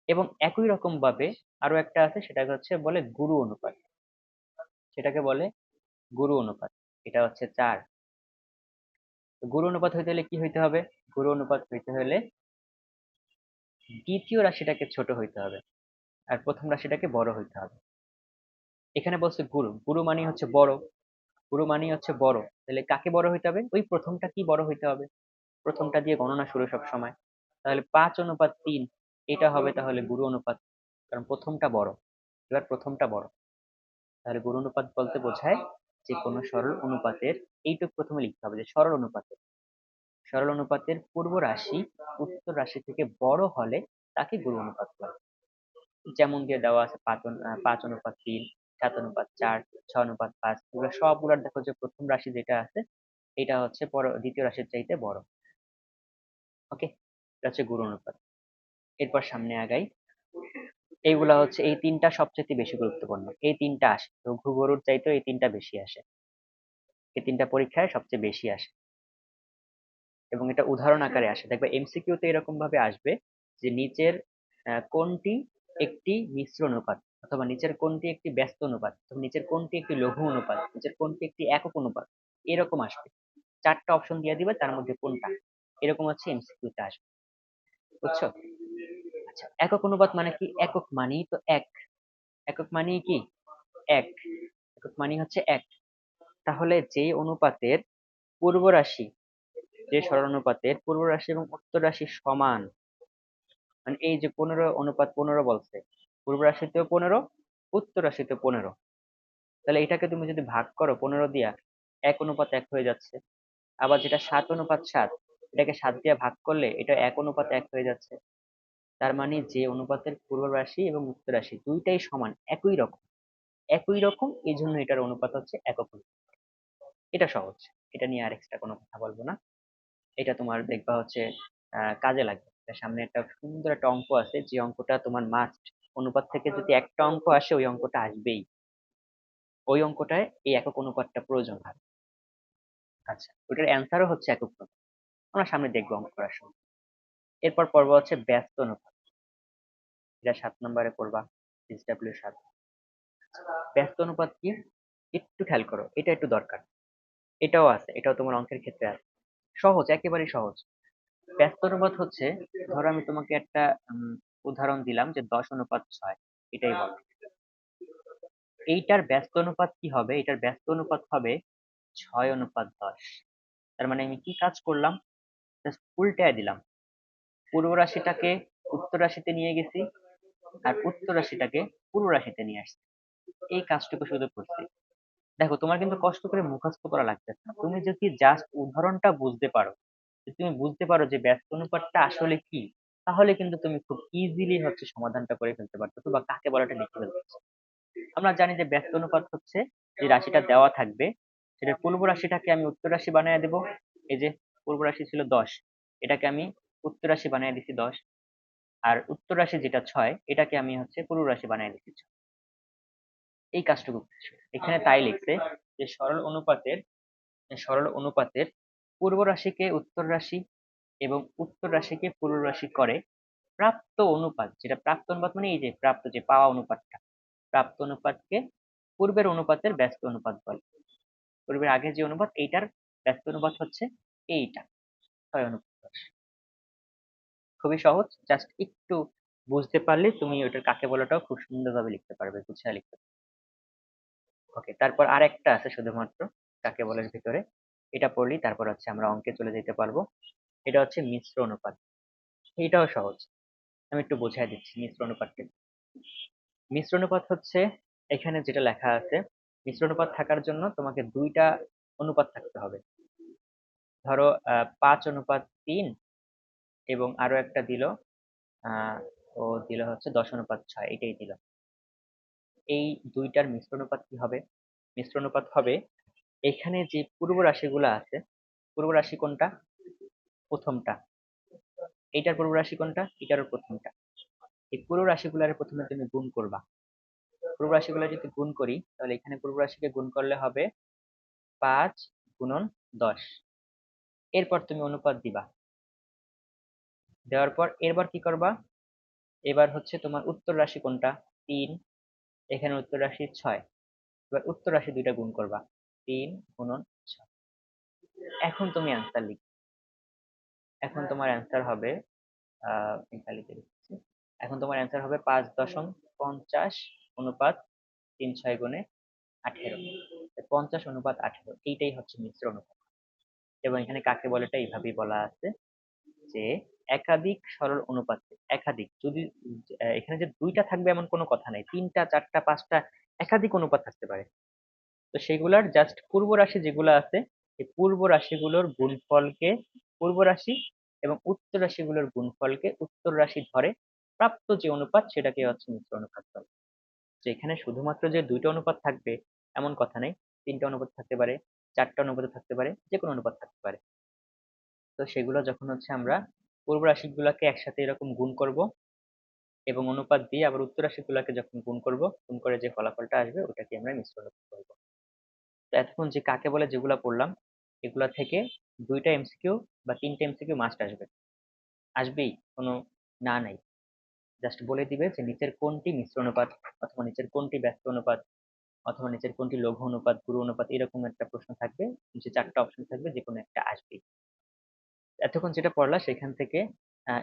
এবং একই রকম ভাবে আরো একটা আছে, সেটাকে হচ্ছে বলে গুরু অনুপাত। সেটাকে বলে গুরু অনুপাত। এটা হচ্ছে 4। গুরু অনুপাত হইতে হলে কি হইতে হবে? গুরু অনুপাত হইতে হলে দ্বিতীয় রাশিটাকে ছোট হইতে হবে আর প্রথম রাশিটাকে বড় হইতে হবে। এখানে বলছে গুরু, গুরু মানে হচ্ছে বড়, গুরু মানে হচ্ছে বড়। তাহলে কাকে বড় হইতে হবে? ওই প্রথমটা কি বড় হইতে হবে, প্রথমটা দিয়ে গণনা শুরু সব সময়। তাহলে 5:3 এটা হবে তাহলে গুরু অনুপাত, কারণ প্রথমটা বড়। এবার প্রথমটা বড়, তাহলে গুরু অনুপাত বলতে বোঝায় যে কোনো সরল অনুপাতের, এইটুকু প্রথমে লিখতে হবে যে সরল অনুপাতের পূর্ব রাশি উত্তর রাশি থেকে বড় হলে তাকে গুরু অনুপাত বলে। যেমন দিয়ে দেওয়া আছে 5:3, 7:4, 6:5, এগুলো সবগুলোর দেখো যে প্রথম রাশি যেটা আছে এটা হচ্ছে দ্বিতীয় রাশির চাইতে বড়। ওকে, এটা হচ্ছে গুরু অনুপাত। এরপর সামনে আগাই। এইগুলা হচ্ছে, এই তিনটা সবচেয়ে বেশি গুরুত্বপূর্ণ। এই তিনটা আসে রঘু গরুর চাইতেও, এই তিনটা বেশি আসে, এই তিনটা পরীক্ষায় সবচেয়ে বেশি আসে এবং এটা উদাহরণ আকারে আসে। দেখবে এমসিকিউ তে এরকম ভাবে আসবে যে নিচের কোনটি একটি মিশ্র অনুপাত, অথবা নিচের কোনটি একটি ব্যস্ত অনুপাত, অথবা নিচের কোনটি একটি লঘু অনুপাত, নিচের কোনটি একটি একক অনুপাত, এরকম আসবে। 4টা অপশন দিয়ে দিবে, তার মধ্যে কোনটা, এরকম হচ্ছে এমসিকিউ তে আসবে। বুঝছো? আচ্ছা, একক অনুপাত মানে কি? একক মানেই তো এক। একক মানেই কি? এক। একক মানে হচ্ছে এক। তাহলে যে অনুপাতের পূর্ব রাশি, যে সরল অনুপাতের পূর্ব রাশি এবং উত্তর রাশি সমান, মানে এই যে 15:15 বলছে, পূর্ব রাশিতেও 15, উত্তর রাশিতেও 15, তাহলে এটাকে তুমি যদি ভাগ করো 15 দিয়া, 1:1 হয়ে যাচ্ছে। আবার যেটা 7:7, এটাকে 7 দিয়ে ভাগ করলে এটা 1:1 হয়ে যাচ্ছে। তার মানে যে অনুপাতের পূর্ব রাশি এবং উত্তর রাশি দুইটাই সমান, একই রকম, একই রকম, এই জন্য এটার অনুপাত হচ্ছে একক অনুপাত। এটা সহজ, এটা নিয়ে আর এক্সট্রা কোনো কথা বলবো না। এটা তোমার দেখবা হচ্ছে কাজে লাগবে। এটার সামনে একটা সুন্দর একটা অঙ্ক আছে, যে অঙ্কটা তোমার মাস্ট, অনুপাত থেকে যদি একটা অঙ্ক আসে ওই অঙ্কটা আসবেই, ওই অঙ্কটায় এই একক অনুপাতটা প্রয়োজন হয়। আচ্ছা, ওইটার অ্যান্সারও হচ্ছে একক অনুপাত, আমরা সামনে দেখবো অঙ্ক করার সময়। এরপর পর্ব হচ্ছে ব্যস্ত অনুপাত, এটা 7 নম্বরে পড়বা, SW7। ব্যস্ত অনুপাত কি একটু খেয়াল করো, এটা একটু দরকার। এটাও আছে, এটাও তোমার অঙ্কের ক্ষেত্রে আছে। সহজ, একেবারেই সহজ। ব্যস্ত অনুপাত হচ্ছে, ধরো আমি তোমাকে একটা উদাহরণ দিলাম যে 10:6, এটাই বলো। এইটার ব্যস্ত অনুপাত কি হবে? এটার ব্যস্ত অনুপাত হবে 6:10। তার মানে আমি কি কাজ করলাম? জাস্ট উল্টায় দিলাম, পূর্ব রাশিটাকে উত্তর রাশিতে নিয়ে গেছি আর উত্তর রাশিটাকে পূর্ব রাশিতে নিয়ে আসছি, এই কাজটুকু শুধু করছি। দেখো, তোমার কিন্তু কষ্ট করে মুখস্থ করা লাগতেছে না, তুমি যদি জাস্ট উদাহরণটা বুঝতে পারো, যদি তুমি বুঝতে পারো যে ব্যস্ত অনুপাতটা আসলে কি, তাহলে কিন্তু তুমি খুব ইজিলি হচ্ছে সমাধানটা করে ফেলতে পারতেছো বা কাকে বলাটা লিখে ফেলতেছো। আমরা জানি যে ব্যস্ত অনুপাত হচ্ছে যে রাশিটা দেওয়া থাকবে সেটার পূর্ব রাশিটাকে আমি উত্তর রাশি বানিয়ে দেব। এই যে পূর্ব রাশি ছিল 10, এটাকে আমি উত্তর রাশি বানিয়ে দিছি 10। আর উত্তর রাশি যেটা 6, এটাকে আমি হচ্ছে পূর্ব রাশি বানিয়ে দিচ্ছি 6। এই কাজটুকু করছি। এখানে তাই লিখছে যে সরল অনুপাতের পূর্ব রাশিকে উত্তর রাশি এবং উত্তর রাশিকে পূর্ব রাশি করে প্রাপ্ত অনুপাত, যেটা প্রাপ্ত অনুপাত মানে এই যে প্রাপ্ত, যে পাওয়া অনুপাতটা, প্রাপ্ত অনুপাতকে পূর্বের অনুপাতের ব্যস্ত অনুপাত বলে। পূর্বের আগে যে অনুপাত, এইটার ব্যস্ত অনুপাত হচ্ছে এইটা, 6:10। খুবই সহজ, জাস্ট একটু বুঝতে পারলে তুমি ওটার কাকে বলাটাও খুব সুন্দরভাবে লিখতে পারবে, গুছিয়ে লিখতে পারবে। ওকে, তারপর আরেকটা আছে শুধুমাত্র কাকে বলার ভিতরে, এটা পড়লেই তারপর হচ্ছে আমরা অঙ্কে চলে যেতে পারবো। এটা হচ্ছে মিশ্র অনুপাত। এটাও সহজ, আমি একটু বোঝাই দিচ্ছি মিশ্র অনুপাতকে। মিশ্র অনুপাত হচ্ছে, এখানে যেটা লেখা আছে, মিশ্র অনুপাত থাকার জন্য তোমাকে দুইটা অনুপাত থাকতে হবে। ধরো 5:3 এবং আরো একটা দিল আহ ও দিল হচ্ছে 10:6, এটাই দিল। এই দুইটার মিশ্র অনুপাত কি হবে? মিশ্র অনুপাত হবে এখানে যে পূর্ব রাশিগুলো আছে, পূর্ব রাশি কোনটা? প্রথমটা। এইটার পূর্ব রাশি কোনটা? এটারও প্রথমটা। এই পূর্ব রাশিগুলার প্রথমে তুমি গুণ করবা। পূর্ব রাশিগুলো যদি গুণ করি তাহলে এখানে পূর্ব রাশিকে গুণ করলে হবে 5 × 10। এরপর তুমি অনুপাত দিবা। দেওয়ার পর এরবার কি করবা? এবার হচ্ছে তোমার উত্তর রাশি কোনটা? 3। এখানে উত্তর রাশি 6। এবার উত্তর রাশি দুইটা গুণ করবা। 3 × 6। এখন তুমি অ্যান্সার লিখ। এখন তোমার অ্যান্সার হবে এখানে লিখে দিচ্ছি। এখন তোমার অ্যান্সার হবে 5.50 অনুপাত 3×6 × 18। 50:18, এইটাই হচ্ছে মিশ্র অনুপাত। এবং এখানে কাকে বলেটা এইভাবেই বলা আছে যে একাধিক সরল অনুপাত। একাধিক যদি এখানে যে দুইটা থাকবে এমন কোনো কথা নাই, 3টা 4টা 5টা একাধিক অনুপাত থাকতে পারে। তো সেগুলার জাস্ট পূর্ব রাশি যেগুলো আছে, এই পূর্ব রাশিগুলোর গুণফলকে পূর্ব রাশি এবং উত্তর রাশিগুলোর গুণফলকে উত্তর রাশি ধরে প্রাপ্ত যে অনুপাত সেটাকে হচ্ছে মিশ্র অনুপাত বলে। তো এখানে শুধুমাত্র যে দুইটা অনুপাত থাকবে এমন কথা নেই, 3টা অনুপাত থাকতে পারে, 4টা অনুপাত থাকতে পারে, যে কোনো অনুপাত থাকতে পারে। তো সেগুলো যখন হচ্ছে আমরা পূর্ব রাশিগুলোকে একসাথে এরকম গুণ করব এবং অনুপাত দিয়ে আবার উত্তর রাশিগুলোকে যখন গুণ করব, গুণ করে যে ফলাফলটা আসবে ওটাকে আমরা মিশ্র অনুপাত বলবো। তো এতক্ষণ যে কাকে বলে যেগুলা পড়লাম, এগুলা থেকে 2টা এমসিকিউ বা 3টে এমসিকিউ মাস্ট আসবে। আসবেই, কোনো না নাই। জাস্ট বলে দিবে যে নিচের কোনটি মিশ্র অনুপাত, অথবা নিচের কোনটি ব্যস্ত অনুপাত, অথবা নিচের কোনটি লঘু অনুপাত, গুরু অনুপাত, এরকম একটা প্রশ্ন থাকবে। যে 4টা অপশন থাকবে, যে কোনো একটা আসবেই। এতক্ষণ যেটা পড়লা সেখান থেকে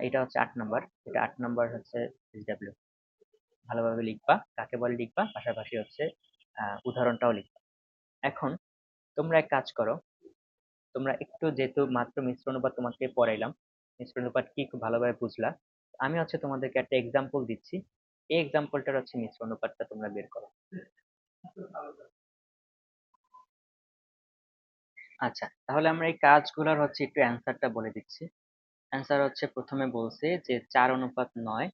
এটা হচ্ছে 8 নাম্বার। এটা 8 নাম্বার হচ্ছে SW। ভালোভাবে লিখবা, কাকে বলে লিখবা, পাশাপাশি হচ্ছে উদাহরণটাও লিখবা। এখন তোমরা এক কাজ করো, তোমরা একটু যেহেতু মাত্র মিশ্র অনুপাত তোমাকে পড়াইলাম, মিশ্র অনুপাত কি খুব ভালোভাবে বুঝলা, আমি হচ্ছে তোমাদেরকে একটা এক্সাম্পল দিচ্ছি। এই এক্সাম্পলটার হচ্ছে মিশ্র অনুপাতটা তোমরা বের করো। আচ্ছা, তাহলে আমরা এই কাজগুলোর হচ্ছে একটু অ্যান্সারটা বলে দিচ্ছি। অ্যান্সার হচ্ছে প্রথমে বলছে যে 4:9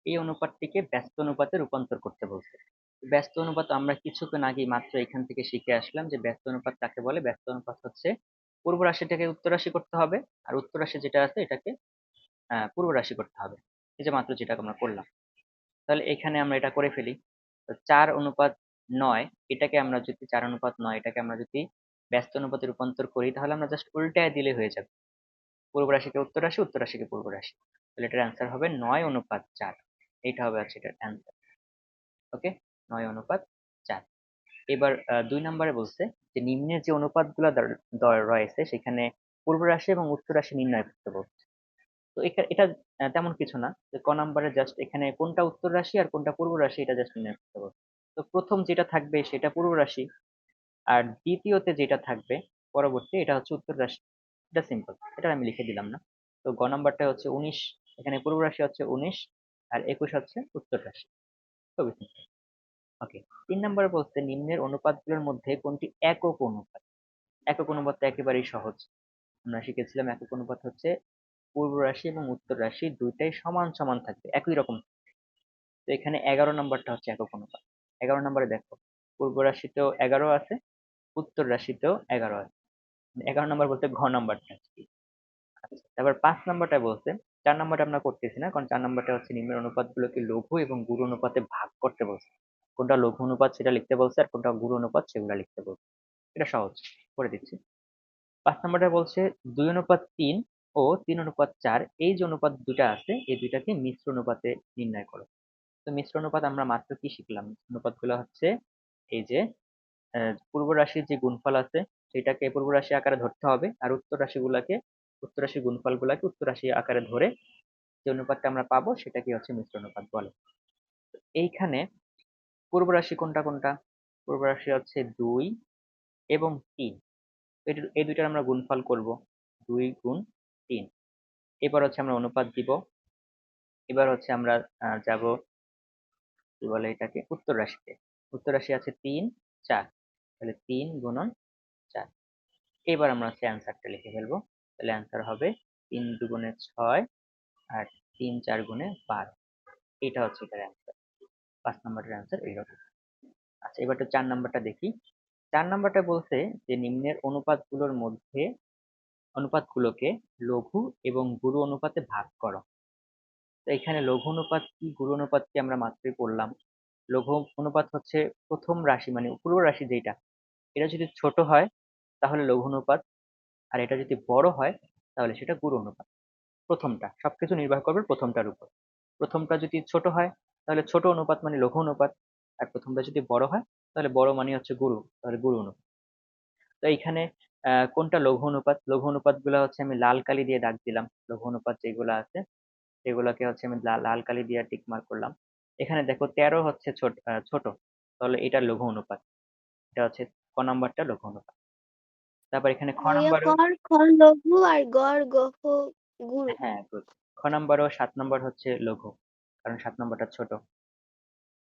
এই অনুপাতটিকে ব্যস্ত অনুপাতে রূপান্তর করতে বলছে। ব্যস্ত অনুপাত আমরা কিছুক্ষণ আগে মাত্র এখান থেকে শিখে আসলাম যে ব্যস্ত অনুপাত কাকে বলে। ব্যস্ত অনুপাত হচ্ছে পূর্ব রাশিটাকে উত্তর রাশি করতে হবে, আর উত্তর রাশি যেটা আছে এটাকে পূর্ব রাশি করতে হবে। এই যে মাত্র যেটা আমরা করলাম, তাহলে এখানে আমরা এটা করে ফেলি। তো 4:9 এটাকে আমরা যদি 4:9 এটাকে আমরা যদি ব্যস্ত অনুপাতে রূপান্তর করি তাহলে আমরা জাস্ট উল্টায় দিলে হয়ে যাবে। পূর্ব রাশিকে উত্তর রাশি, উত্তর রাশিকে পূর্ব রাশি। তাহলে এটার অ্যান্সার হবে 9:4। এইটা হবে হচ্ছে এটার অ্যান্সার। ওকে, 9:4। এবার 2 নম্বরে বলছে যে নিম্নের যে অনুপাতগুলো রয়েছে সেখানে পূর্ব রাশি এবং উত্তর রাশি নির্ণয় করতে বলছে। তো এটা তেমন কিছু না, যে ক নাম্বারে জাস্ট এখানে কোনটা উত্তর রাশি আর কোনটা পূর্ব রাশি এটা জাস্ট নির্ণয় করতে বলছে। তো প্রথম যেটা থাকবে সেটা পূর্ব রাশি, আর দ্বিতীয়তে যেটা থাকবে পরবর্তী এটা হচ্ছে উত্তর রাশি। এটা সিম্পল, এটা আমি লিখে দিলাম না। তো গ নাম্বারটা হচ্ছে 19, এখানে পূর্ব রাশি হচ্ছে 19 আর 21 হচ্ছে উত্তর রাশি। খুবই সিম্পল। ওকে, 3 নম্বরে বলছে নিম্নের অনুপাতগুলোর মধ্যে কোনটি একক অনুপাত। একক অনুপাত তো একেবারেই সহজ, আমরা শিখেছিলাম একক অনুপাত হচ্ছে পূর্ব রাশি এবং উত্তর রাশি দুইটাই সমান সমান থাকবে, একই রকম। তো এখানে 11 নম্বরটা হচ্ছে একক অনুপাত। 11 নম্বরে দেখো, পূর্ব রাশিতেও 11 আছে, উত্তর রাশিতেও 11 আছে। 11 নম্বর বলতে ঘ নাম্বারটা। আচ্ছা, তারপর 5 নম্বরটা বলছে, 4 নম্বরটা আমরা করতেছি না, কারণ 4 নম্বরটা হচ্ছে নিম্নের অনুপাতগুলোকে লঘু এবং গুরু অনুপাতে ভাগ করতে বলছে। কোনটা লঘু অনুপাত সেটা লিখতে বলছে, আর কোনটা গুরু অনুপাত সেগুলা লিখতে বলছে। এটা সহজ, করে দিচ্ছি। 5 নম্বরটা বলছে 2:3 ও 3:4 এই যে অনুপাত দুটা আছে এই দুইটাকে মিশ্র অনুপাতে নির্ণয় করো। তো মিশ্র অনুপাত আমরা মাত্র কি শিখলাম? অনুপাত গুলো হচ্ছে এই যে পূর্ব রাশির যে গুণফল আছে সেটাকে পূর্ব রাশি আকারে ধরতে হবে, আর উত্তর রাশিগুলাকে উত্তর রাশির গুণফল গুলাকে উত্তর রাশি আকারে ধরে যে অনুপাতটা আমরা পাবো সেটাকে হচ্ছে মিশ্র অনুপাত বলে। এইখানে পূর্ব রাশি কোনটা কোনটা? পূর্ব রাশি হচ্ছে 2 এবং 3। এই দুইটার আমরা গুণফল করব, 2 × 3। এবার হচ্ছে আমরা অনুপাত দিব। এবার হচ্ছে আমরা যাব কি বলে এটাকে, উত্তর রাশিতে। উত্তর রাশি আছে 3 4, তাহলে 3 × 4। এবার আমরা হচ্ছে অ্যান্সারটা লিখে ফেলবো। তাহলে অ্যান্সার হবে 3 × 2 = 6 আর 3 4 গুণে 12। এটা হচ্ছে এটার অ্যান্সার। 5 নাম্বারটার অ্যান্সার এইরকম। আচ্ছা, এবার তো 4 নাম্বারটা দেখি। 4 নাম্বারটা বলছে যে নিম্নের অনুপাতগুলোকে লঘু এবং গুরু অনুপাতে ভাগ করো। তো এখানে লঘু অনুপাত কি গুরু অনুপাত কি আমরা মাত্রই পড়লাম। লঘু অনুপাত হচ্ছে প্রথম রাশি মানে পূর্ব রাশি যেটা, এটা যদি ছোট হয় তাহলে লঘু অনুপাত, আর এটা যদি বড় হয় তাহলে সেটা গুরু অনুপাত। প্রথমটা সবকিছু নির্ভর করবে প্রথমটার উপর। প্রথমটা যদি ছোট হয় তাহলে ছোট অনুপাত মানে লঘু অনুপাত, আর প্রথমটা যদি বড় হয় তাহলে বড় মানে হচ্ছে গুরু, তাহলে গুরু অনুপাত। তো এইখানে কোনটা লঘু অনুপাত? লঘু অনুপাত গুলা হচ্ছে আমি লাল কালি দিয়ে দাগ দিলাম। লঘু অনুপাত যেগুলো আছে সেগুলোকে হচ্ছে আমি লাল কালি দিয়ে টিক মার্ক করলাম। এখানে দেখো 13 হচ্ছে ছোট, তাহলে এটা লঘু অনুপাত। এটা হচ্ছে ক নাম্বারটা লঘু অনুপাত। তারপর এখানে খ ভাইয়া নাম্বারও, খড় লঘু আর গড় গুরু। হ্যাঁ good। খ নাম্বারও 7 নম্বর হচ্ছে লঘু, কারণ 7 নম্বরটা ছোট।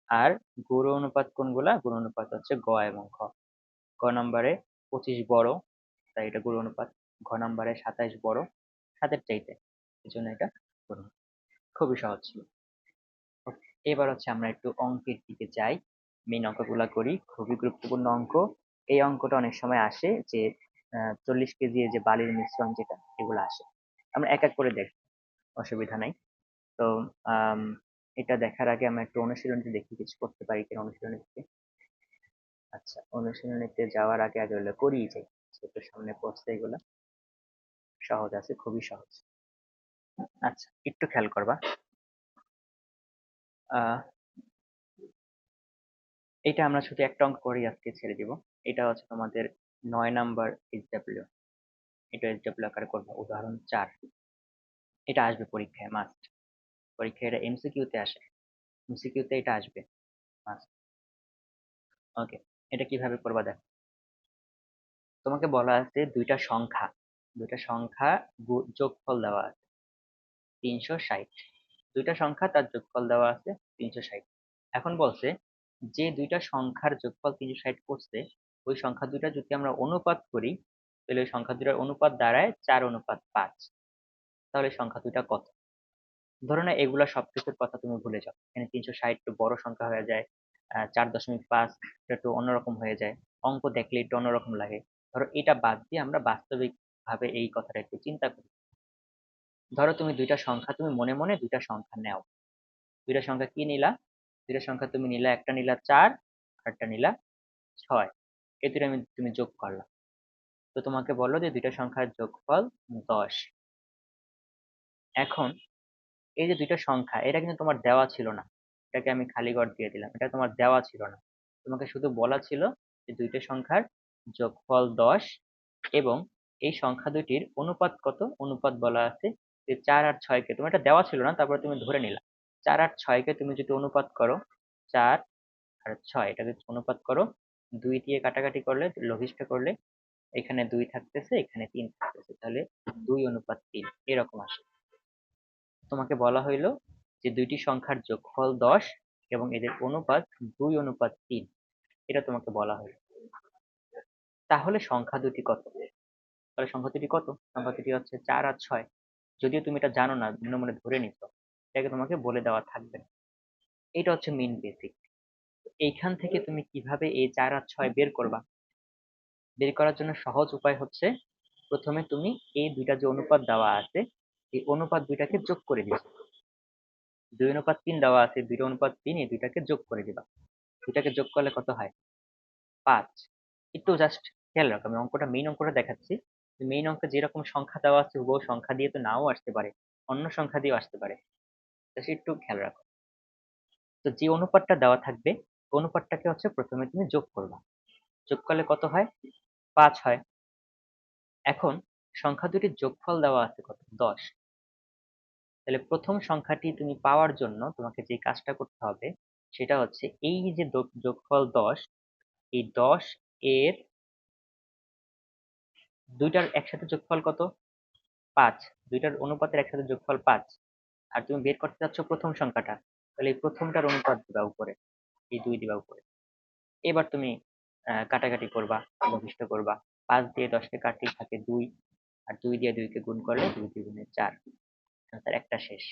আর গুরু অনুপাত কোনগুলা? গুরু অনুপাত হচ্ছে গ এবং ঘ। গ নম্বরে 25 বড়, তাই এটা গুরু অনুপাত। ঘ নম্বরে 27 বড় 7-এর চাইতে, এই জন্য এটা গুরু অনুপাত। খুবই সহজ ছিল। Okay, এবার হচ্ছে আমরা একটু অঙ্কের দিকে যাই, মেন অঙ্কগুলা করি, খুবই গুরুত্বপূর্ণ অঙ্ক। এই অঙ্কটা অনেক সময় আসে যে 40 কেজি যে বালির মিশ্রণ যেটা, এগুলো আসে। আমরা এক এক করে দেখব, অসুবিধা নাই। তো আম, এটা দেখার আগে আমরা একটু অনুশীলনীতে দেখি কিছু করতে পারি কিনা অনুশীলনীতে। আচ্ছা, অনুশীলনীতে যাওয়ার আগে আগে হলো করিয়ে যাই, যেহেতু সামনে পড়ছে। এগুলা সহজ আছে, খুবই সহজ। আচ্ছা, একটু খেয়াল করবা। আহ এটা আমরা শুধু একটা অঙ্ক করেই আজকে ছেড়ে দিব। এটা হচ্ছে তোমাদের 9 নাম্বার এইচডব্লিউ। এটা এইচডব্লিউ আকারে করবো, উদাহরণ 4। এটা আসবে পরীক্ষায় মাস্ট, পরীক্ষায় এটা এমসিকিউ তে আসে, এমসিকিউ তে এটা আসবে মাস্ট। ওকে, এটা কিভাবে করবা দেখো। তোমাকে বলা আছে দুইটা সংখ্যা যোগফল দেওয়া আছে 360। দুইটা সংখ্যা তার যোগফল দেওয়া আছে 360। এখন বলছে যে দুইটা সংখ্যার যোগফল 360 করছে, ওই সংখ্যা দুইটা যদি আমরা অনুপাত করি তাহলে ওই সংখ্যা দুইটার অনুপাত দাঁড়ায় 4:5। তাহলে সংখ্যা দুইটা কত? ধরো না এগুলা সবকিছুর কথা তুমি ভুলে যাও, এখানে 360 একটু বড় সংখ্যা হয়ে যায়, 4.5 এটা একটু অন্যরকম হয়ে যায়, অঙ্ক দেখলে একটু অন্যরকম লাগে। ধরো এটা বাদ দিয়ে আমরা বাস্তবিক ভাবে এই কথাটা একটু চিন্তা করি। ধরো তুমি মনে মনে দুইটা সংখ্যা নাও। দুইটা সংখ্যা কি নিলা? দুইটা সংখ্যা তুমি নিলা, একটা নিলা 4 আর একটা নিলা 6। এই দুটো তুমি যোগ করলা। তো তোমাকে বললো যে দুইটা সংখ্যার যোগফল 10। এখন এই যে দুইটা সংখ্যা, এটা কিন্তু তোমার দেওয়া ছিল না, এটাকে আমি খালি ঘর দিয়ে দিলাম, এটা তোমার দেওয়া ছিল না। তোমাকে শুধু বলা ছিল যে দুইটা সংখ্যার যোগফল 10 এবং এই সংখ্যা দুইটির অনুপাত কত। অনুপাত বলা আছে যে 4 আর 6 কে, তোমার এটা দেওয়া ছিল না, তারপরে তুমি ধরে নিলা 4 আর 6 কে তুমি যদি অনুপাত করো, 4 আর 6 এটাকে অনুপাত করো, 2 দিয়ে কাটাকাটি করলে, লঘিষ্ঠ করলে এখানে 2 থাকতেছে, এখানে 3 থাকতেছে, তাহলে 2:3 এরকম আসে। তোমাকে বলা হইলো যে দুইটি সংখ্যার যোগফল 10 এবং এদের অনুপাত 2:3, এটা তোমাকে বলা হইলো। তাহলে সংখ্যা দুটি কত? তাহলে সংখ্যা দুটি কত? সংখ্যা দুটি হচ্ছে 4 আর 6। যদিও তুমি এটা জানো না, মনে মনে ধরে নিচ্ছ, এটাকে তোমাকে বলে দেওয়া থাকবে না। এটা হচ্ছে মেইন বেসিক। এইখান থেকে তুমি কিভাবে এই 4 আর 6 বের করবা? বের করার জন্য সহজ উপায় হচ্ছে, প্রথমে তুমি এই দুইটা যে অনুপাত দেওয়া আছে, এই অনুপাত দুইটাকে যোগ করে দিবা। 2:3 দেওয়া আছে, 2:3, এই দুইটাকে যোগ করে দিবা। দুইটাকে যোগ করলে কত হয়? 5। একটু জাস্ট খেয়াল রাখো, আমি মেইন অঙ্কটা দেখাচ্ছি। মেইন অঙ্কে যেরকম সংখ্যা দেওয়া আছে হুবহু সংখ্যা দিয়ে তো নাও আসতে পারে, অন্য সংখ্যা দিয়েও আসতে পারে, তো সে একটু খেয়াল রাখো। তো যে অনুপাতটা দেওয়া থাকবে, অনুপাতটাকে হচ্ছে প্রথমে তুমি যোগ করবা। যোগ করলে কত হয়? 5 হয়। এখন সংখ্যা দুটির যোগফল দেওয়া আছে কত? 10। তাহলে প্রথম সংখ্যাটি তুমি পাওয়ার জন্য তোমাকে যে কাজটা করতে হবে সেটা হচ্ছে এই যে যোগফল 10, এই 10 এর দুইটার একসাথে যোগফল কত? 5। দুইটার অনুপাতের একসাথে যোগফল 5। আর তুমি বের করতে চাচ্ছ প্রথম সংখ্যাটা, তাহলে এই প্রথমটার অনুপাত দিবা উপরে, এই 2 দিবা উপরে। এবার তুমি কাটাকাটি করবা, লঘিষ্ঠ করবা। 5 দিয়ে 10 কে কাটলেই থাকে 2, আর 2 দিয়ে 2 কে গুণ করলে 2 2 গুণে 4, আনসার একটা শেষ।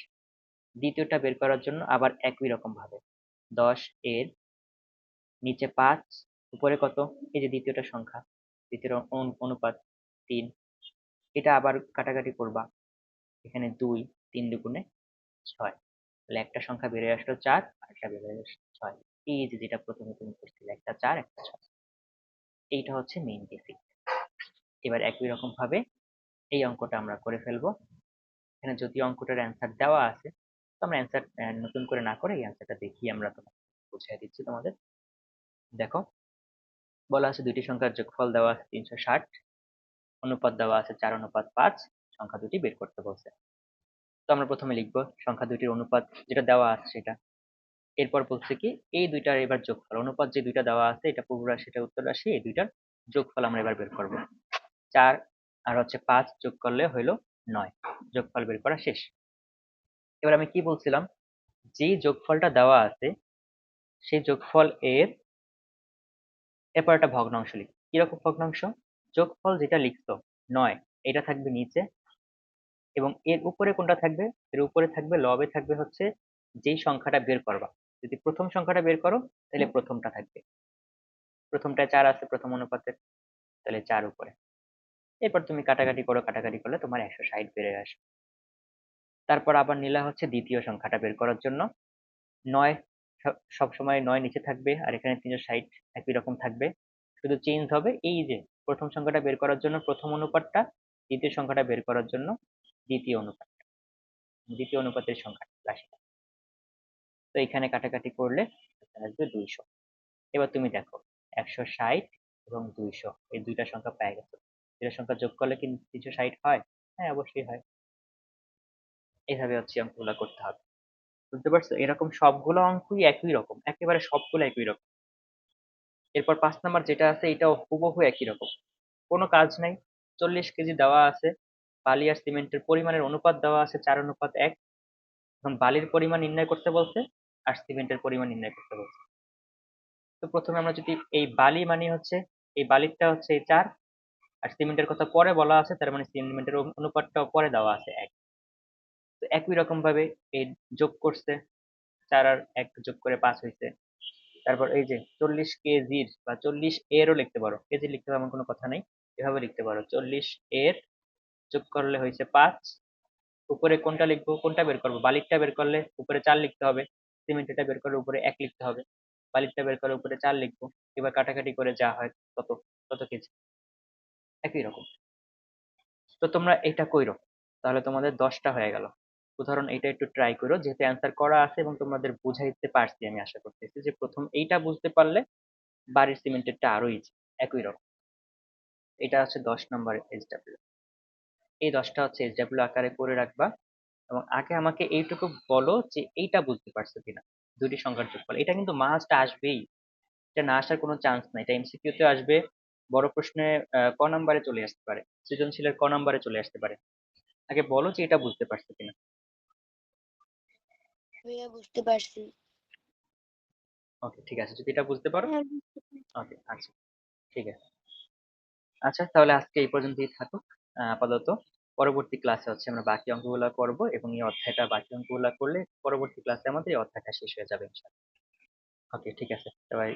দ্বিতীয়টা বের করার জন্য আবার একই রকম ভাবে 10 এর নিচে 5, উপরে কত, এই যে দ্বিতীয়টা সংখ্যা, দ্বিতীয় অনুপাত 3, এটা আবার কাটাকাটি করবা, এখানে 2, 3 দুগুণে 6, তাহলে একটা সংখ্যা বেড়ে আসলো 4 আর একটা বেড়ে আসলো 6। এই যে যেটা প্রথমে তুমি করছিলে, একটা 4 একটা 6, এইটা হচ্ছে মেইন বেসিক। এবার একই রকম ভাবে এই অঙ্কটা আমরা করে ফেলবো। এখানে যদি অঙ্কটার অ্যান্সার দেওয়া আছে, তো আমরা অ্যান্সার নতুন করে না করে এই অ্যান্সারটা দেখিয়ে আমরা তোমাকে বুঝিয়ে দিচ্ছি তোমাদের। দেখো, বলা আছে দুইটি সংখ্যার যোগফল দেওয়া আছে 360, অনুপাত দেওয়া আছে 4:5, সংখ্যা দুটি বের করতে বলছে। তো আমরা প্রথমে লিখবো সংখ্যা দুইটির অনুপাত যেটা দেওয়া আছে সেটা, এরপর বলছে কি এই দুইটার এবার যোগফল, অনুপাত যে দুইটা দেওয়া আছে এটা পূর্ব রাশি এটা উত্তর রাশি, এই দুইটার যোগফল আমরা এবার বের করব। 4 আর হচ্ছে 5 যোগ করলে হইলো 9, যোগফল বের করা শেষ। এবার আমি কি বলছিলাম, যে যোগফলটা দেওয়া আছে সেই যোগফল এরপর একটা ভগ্নাংশ লিখ। কিরকম ভগ্নাংশ, যোগফল যেটা লিখছো 9, এটা থাকবে নিচে, এবং এর উপরে কোনটা থাকবে, এর উপরে থাকবে লবে থাকবে হচ্ছে যেই সংখ্যাটা বের করবা। যদি প্রথম সংখ্যাটা বের করো তাহলে প্রথমটা থাকবে, প্রথমটায় 4 আছে প্রথম অনুপাতের, তাহলে 4 উপরে। এরপর তুমি কাটাকাটি করো, কাটাকাটি করলে তোমার 160 বেড়ে আসবে। তারপর আবার নিলা হচ্ছে দ্বিতীয় সংখ্যাটা বের করার জন্য, 9 সবসময় 9 নিচে থাকবে আর এখানে 360 একই রকম থাকবে, শুধু চেঞ্জ হবে এই যে প্রথম সংখ্যাটা বের করার জন্য প্রথম অনুপাতটা, দ্বিতীয় সংখ্যাটা বের করার জন্য দ্বিতীয় অনুপাত, দ্বিতীয় অনুপাতের সংখ্যা রাশিটা। তো এখানে কাটাকাটি করলে আসবে 200। এবার তুমি দেখো 160 এবং 200 এই দুইটা সংখ্যা পেয়ে গেছো, দুইটা সংখ্যা যোগ করলে কি 360 হয়? হ্যাঁ অবশ্যই হয়। এইভাবে হচ্ছে অঙ্কগুলো করতে হবে, বুঝতে পারছো? এরকম সবগুলো অঙ্কই একই রকম, একেবারে সবগুলো একই রকম। এরপর 5 নাম্বার যেটা আছে এটাও হুবহু একই রকম, কোনো কাজ নাই। 40 কেজি দেওয়া আছে, বালি আর সিমেন্টের পরিমাণের অনুপাত দেওয়া আছে 4:1, এখন বালির পরিমাণ নির্ণয় করতে বলছে আর সিমেন্টের পরিমাণ নির্ণয় করতে বলছে। তো প্রথমে আমরা যদি এই বালি মানে হচ্ছে এই বালিরটা হচ্ছে এই 4, আর সিমেন্টের কথা পরে বলা আছে, তার মানে সিমেন্টের অনুপাতটাও পরে দেওয়া আছে 1। তো একই রকম ভাবে এই যোগ করছে, 4 আর 1 যোগ করে 5 হয়েছে। তারপর এই যে 40 কেজির বা 40 এরও লিখতে পারো, কেজি লিখতে হবে এমন কোনো কথা নাই, এভাবে লিখতে পারো 40 এর যোগ করলে হয়েছে 5, উপরে কোনটা লিখবো, কোনটা বের করবো, বালিরটা বের করলে উপরে 4 লিখতে হবে, সিমেন্টটা বের করলে উপরে 1 লিখতে হবে, বালিরটা বের করলে উপরে 4 লিখবো। এবার কাটাকাটি করে যা হয় তত, তত কেজি, একই রকম। তো তোমরা এটা কইরো, তাহলে তোমাদের 10টা হয়ে গেল উদাহরণ। এটা একটু ট্রাই করো, যেহেতু অ্যান্সার করা আছে এবং তোমাদের বুঝাইতে পারছি, আমি আশা করতেছি যে প্রথম এইটা বুঝতে পারলে বাড়ির সিমেন্টেরটা আরো ইজি, একই রকম। এটা হচ্ছে 10 নম্বর এইচডব্লিউ, এই 10টা হচ্ছে এইচডব্লিউ আকারে করে রাখবা। এবং আগে আমাকে এইটুকু বলো যে এইটা বুঝতে পারছো কিনা, দুটি সংখ্যার যোগফল, এটা কিন্তু মাস্ট আসবেই, এটা না আসার কোনো চান্স নাই, এটা এমসিকিউ তে আসবে, বড় প্রশ্নে ক নাম্বারে চলে আসতে পারে, সৃজনশীলের ক নাম্বারে চলে আসতে পারে। আগে বলো যে এটা বুঝতে পারছো কিনা। ভাইয়া বুঝতে পারছি। ওকে ঠিক আছে, যদি এটা বুঝতে পারো। হ্যাঁ, বুঝতে পারছি। ওকে আচ্ছা, ঠিক আছে। আচ্ছা তাহলে আজকে এই পর্যন্তই থাকুক আপাতত। পরবর্তী ক্লাসে হচ্ছে আমরা বাকি অঙ্কগুলো করব, এবং এই অধ্যায়টা বাকি অঙ্কগুলো করলে পরবর্তী ক্লাসে আমাদের এই অধ্যায়টা শেষ হয়ে যাবে ইনশাআল্লাহ। ওকে ঠিক আছে সবাই,